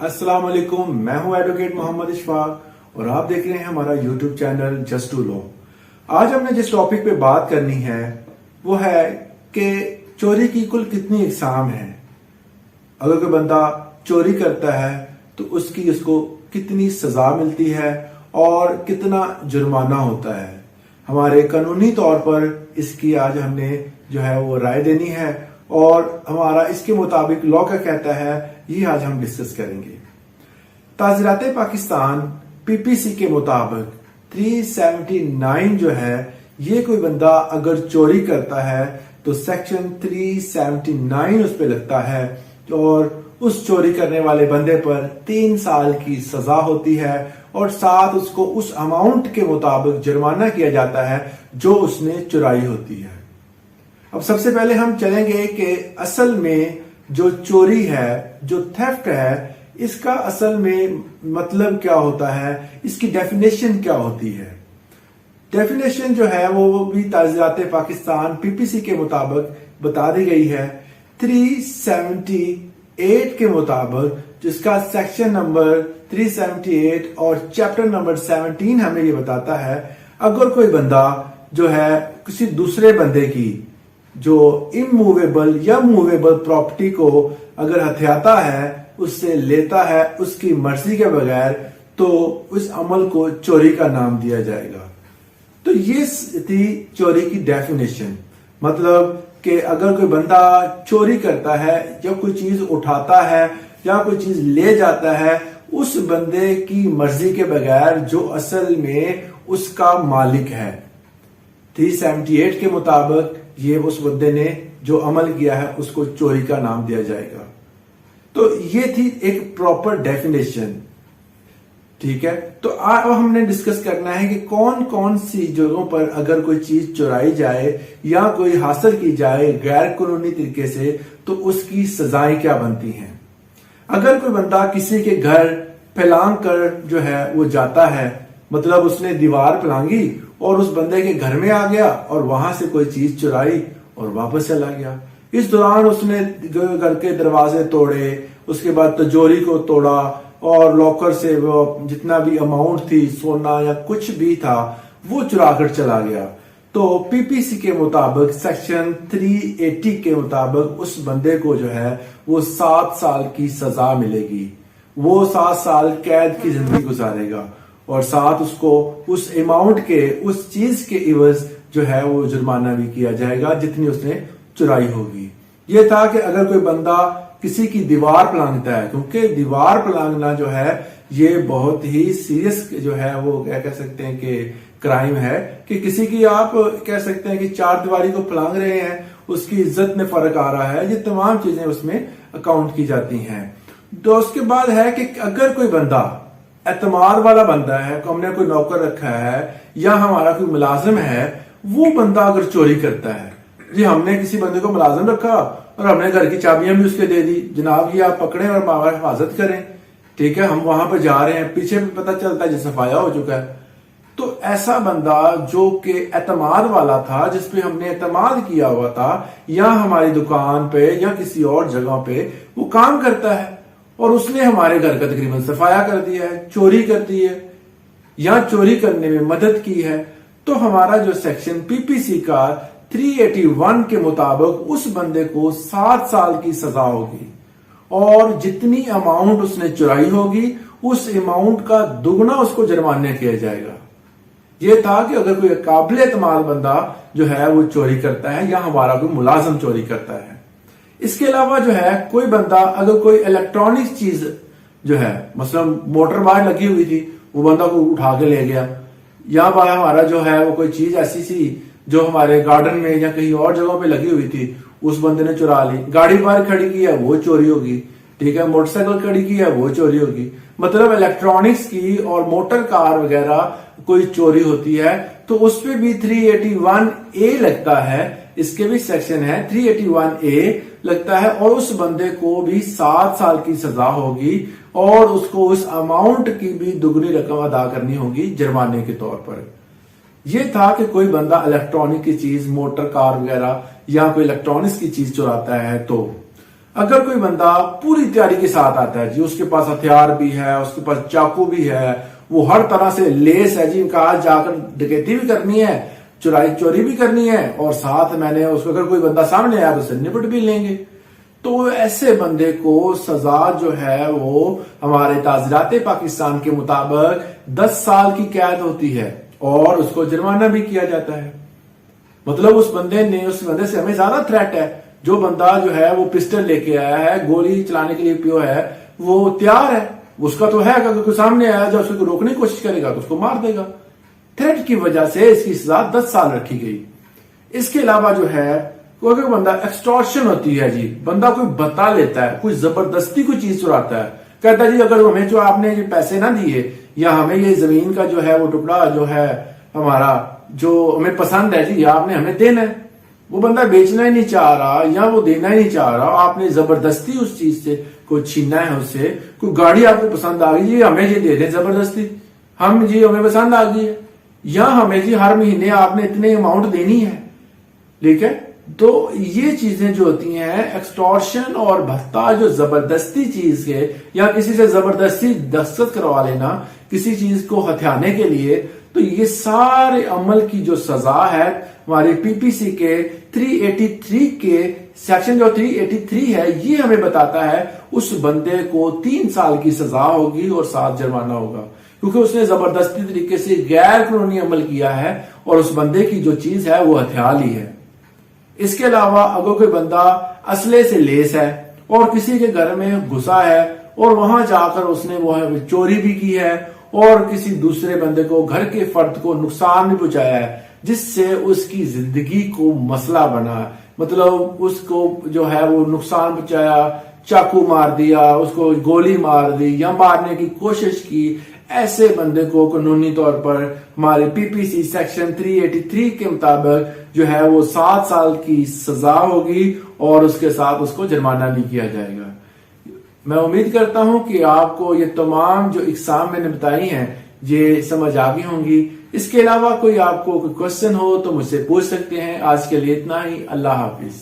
अस्सलाम वालेकुम, मैं हूं एडवोकेट मोहम्मद इशफाक और आप देख रहे हैं हमारा YouTube channel just to law. आज हमने जिस टॉपिक पे बात करनी है वो है कि चोरी की कुल कितनी इकसाम है। अगर कोई बंदा चोरी करता है तो उसको कितनी सजा मिलती है और कितना जुर्माना होता है। हमारे कानूनी तौर पर इसकी आज हमने जो है वो राय देनी है और हमारा इसके मुताबिक लॉ क्या कहता है ये आज हम डिस्कस करेंगे। ताज़ीरात पाकिस्तान पीपीसी के मुताबिक 379 जो है, ये कोई बंदा अगर चोरी करता है तो सेक्शन 379 उस पे लगता है और उस चोरी करने वाले बंदे पर 3 साल की सजा होती है और साथ उसको उस अमाउंट के मुताबिक जुर्माना किया जाता है जो उसने चुराई होती है। अब सबसे पहले हम चलेंगे कि असल में जो चोरी है, जो थेफ्ट है, इसका असल में मतलब क्या होता है, इसकी डेफिनेशन क्या होती है। डेफिनेशन जो है वो भी ताज़ीरात पाकिस्तान पीपीसी के मुताबिक बता दी गई है। 378 के मुताबिक, जिसका सेक्शन नंबर 378 और चैप्टर नंबर 17 हमें ये बताता है, अगर कोई बंदा जो है किसी दूसरे बंदे की जो इमूवेबल या मूवेबल प्रॉपर्टी को अगर हथियाता है, उससे लेता है उसकी मर्जी के बगैर, तो उस अमल को चोरी का नाम दिया जाएगा। तो ये थी चोरी की डेफिनेशन। मतलब कि अगर कोई बंदा चोरी करता है या कोई चीज उठाता है या कोई चीज ले जाता है उस बंदे की मर्जी के बगैर जो असल में उसका मालिक है। 378 के मुताबिक ये उस बंदे ने जो अमल किया है उसको चोरी का नाम दिया जाएगा। तो ये थी एक प्रॉपर डेफिनेशन, ठीक है। तो अब हमने डिस्कस करना है कि कौन कौन सी जगहों पर अगर कोई चीज चुराई जाए या कोई हासिल की जाए गैर कानूनी तरीके से तो उसकी सजाएं क्या बनती हैं। अगर कोई बंदा किसी के घर फैलांग कर जो है वो जाता है, मतलब उसने दीवार फैलांगी और उस बंदे के घर में आ गया और वहां से कोई चीज चुराई और वापस चला गया। इस दौरान उसने घर के दरवाजे तोड़े, उसके बाद तिजोरी को तोड़ा और लॉकर से वो जितना भी अमाउंट थी, सोना या कुछ भी था, वो चुरा कर चला गया। तो पीपीसी के मुताबिक सेक्शन 380 के मुताबिक उस बंदे को जो है वो 7 साल की सजा मिलेगी। वो 7 साल कैद की जिंदगी गुजारेगा और साथ उसको उस अमाउंट के, उस चीज के इवज जो है वो जुर्माना भी किया जाएगा जितनी उसने चुराई होगी। ये था कि अगर कोई बंदा किसी की दीवार पलांगता है, क्योंकि दीवार पलांगना जो है ये बहुत ही सीरियस जो है वो क्या कह सकते हैं कि क्राइम है, कि किसी की आप कह सकते हैं कि चार दीवारी को पलांग रहे हैं, उसकी इज्जत में फर्क आ रहा है, ये तमाम चीजें उसमें अकाउंट की जाती हैं। तो उसके बाद है कि अगर कोई बंदा एतमाद वाला बंदा है, हमने कोई नौकर रखा है या हमारा कोई मुलाजिम है, वो बंदा अगर चोरी करता है, जी हमने किसी बंदे को मुलाजिम रखा और हमने घर की चाबियां भी उसके दे दी, जनाब ये आप पकड़े और हमारी हिफाजत करें, ठीक है, हम वहां पर जा रहे हैं, पीछे भी पता चलता है सफाया हो चुका है। तो ऐसा बंदा जो कि एतमाद वाला था, जिसपे हमने एतमाद किया हुआ था, या हमारी दुकान पे या किसी और जगह पे वो काम करता है और उसने हमारे घर का तकरीबन सफाया कर दिया है, चोरी कर दी है या चोरी करने में मदद की है, तो हमारा जो सेक्शन पीपीसी का 381 के मुताबिक उस बंदे को 7 साल की सजा होगी और जितनी अमाउंट उसने चुराई होगी उस अमाउंट का दुगना उसको जुर्माना किया जाएगा। यह था कि अगर कोई काबिल एतमाद बंदा जो है वो चोरी करता है या हमारा कोई मुलाजिम चोरी करता है। इसके अलावा जो है कोई बंदा अगर कोई इलेक्ट्रॉनिक चीज जो है, मसलन मोटर बाहर लगी हुई थी, वो बंदा को उठा के ले गया, या हमारा जो है वो कोई चीज ऐसी सी जो हमारे गार्डन में या कहीं और जगह पे लगी हुई थी, उस बंदे ने चुरा ली। गाड़ी बाहर खड़ी की है वो चोरी होगी, ठीक है, मोटरसाइकिल खड़ी की है वो चोरी होगी। मतलब इलेक्ट्रॉनिक्स की और मोटर कार वगैरह कोई चोरी होती है तो उस पर भी 381A लगता है, इसके भी सेक्शन है 381A लगता है और उस बंदे को भी 7 साल की सजा होगी और उसको उस अमाउंट की भी दुगनी रकम अदा करनी होगी जुर्माने के तौर पर। یہ تھا کہ کوئی بندہ الیکٹرانک کی چیز، موٹر کار وغیرہ یا کوئی الیکٹرانکس کی چیز چراتا ہے تو اگر کوئی بندہ پوری تیاری کے ساتھ آتا ہے جی، اس کے پاس ہتھیار بھی ہے، اس کے پاس چاقو بھی ہے، وہ ہر طرح سے لیس ہے جی، کہا جا کر ڈکیتی بھی کرنی ہے، چوری بھی کرنی ہے، اور ساتھ میں نے اس کو اگر کوئی بندہ سامنے آیا تو اسے نپٹ بھی لیں گے، تو ایسے بندے کو سزا جو ہے وہ ہمارے تعزیرات پاکستان کے مطابق 10 سال کی قید ہوتی ہے اور اس کو جرمانہ بھی کیا جاتا ہے۔ مطلب اس بندے سے ہمیں زیادہ تھریٹ ہے۔ جو بندہ جو ہے وہ پسٹل لے کے آیا ہے، گولی چلانے کے لیے پیو ہے، وہ تیار ہے، اس کا تو ہے کہ اگر کوئی سامنے آیا جو اس کو روکنے کی کوشش کرے گا تو اس کو مار دے گا۔ تھریٹ کی وجہ سے اس کی سزا 10 سال رکھی گئی۔ اس کے علاوہ جو ہے کوئی بندہ ایکسٹورشن ہوتی ہے جی، بندہ کوئی بتا لیتا ہے، کوئی زبردستی کوئی چیز چراتا ہے، کہتا ہے جی اگر ہمیں جو آپ نے پیسے نہ دیے یا ہمیں یہ زمین کا جو ہے وہ ٹکڑا جو ہے ہمارا جو ہمیں پسند ہے جی آپ نے ہمیں دینا ہے، وہ بندہ بیچنا ہی نہیں چاہ رہا یا وہ دینا ہی نہیں چاہ رہا، آپ نے زبردستی اس چیز سے کوئی چھینا ہے، اس سے کوئی گاڑی آپ کو پسند آ گئی جی ہمیں یہ دے دیں زبردستی، ہمیں پسند آ گئی ہے، یا ہمیں جی ہر مہینے آپ نے اتنے اماؤنٹ دینی ہے، ٹھیک ہے۔ تو یہ چیزیں جو ہوتی ہیں ایکسٹورشن اور بھتہ، جو زبردستی چیز کے یا کسی سے زبردستی دستخط کروا لینا کسی چیز کو ہتھیانے کے لیے، تو یہ سارے عمل کی جو سزا ہے ہمارے پی پی سی کے 383 کے سیکشن جو 383 ہے، یہ ہمیں بتاتا ہے اس بندے کو 3 سال کی سزا ہوگی اور 7 جرمانہ ہوگا، کیونکہ اس نے زبردستی طریقے سے غیر قانونی عمل کیا ہے اور اس بندے کی جو چیز ہے وہ ہتھیار لی ہے۔ اس کے علاوہ اگر کوئی بندہ اسلحے سے لیس ہے اور کسی کے گھر میں گھسا ہے اور وہاں جا کر اس نے وہ چوری بھی کی ہے اور کسی دوسرے بندے کو، گھر کے فرد کو نقصان بھی پہنچایا ہے، جس سے اس کی زندگی کو مسئلہ بنا، مطلب اس کو جو ہے وہ نقصان پہنچایا، چاقو مار دیا، اس کو گولی مار دی یا مارنے کی کوشش کی، ایسے بندے کو قانونی طور پر ہمارے پی پی سی سیکشن 383 کے مطابق جو ہے وہ 7 سال کی سزا ہوگی اور اس کے ساتھ اس کو جرمانہ بھی کیا جائے گا۔ میں امید کرتا ہوں کہ آپ کو یہ تمام جو اقسام میں نے بتائی ہیں یہ سمجھ آ گئی ہوں گی۔ اس کے علاوہ کوئی آپ کو کوئی کوشچن ہو تو مجھ سے پوچھ سکتے ہیں۔ آج کے لیے اتنا ہی، اللہ حافظ۔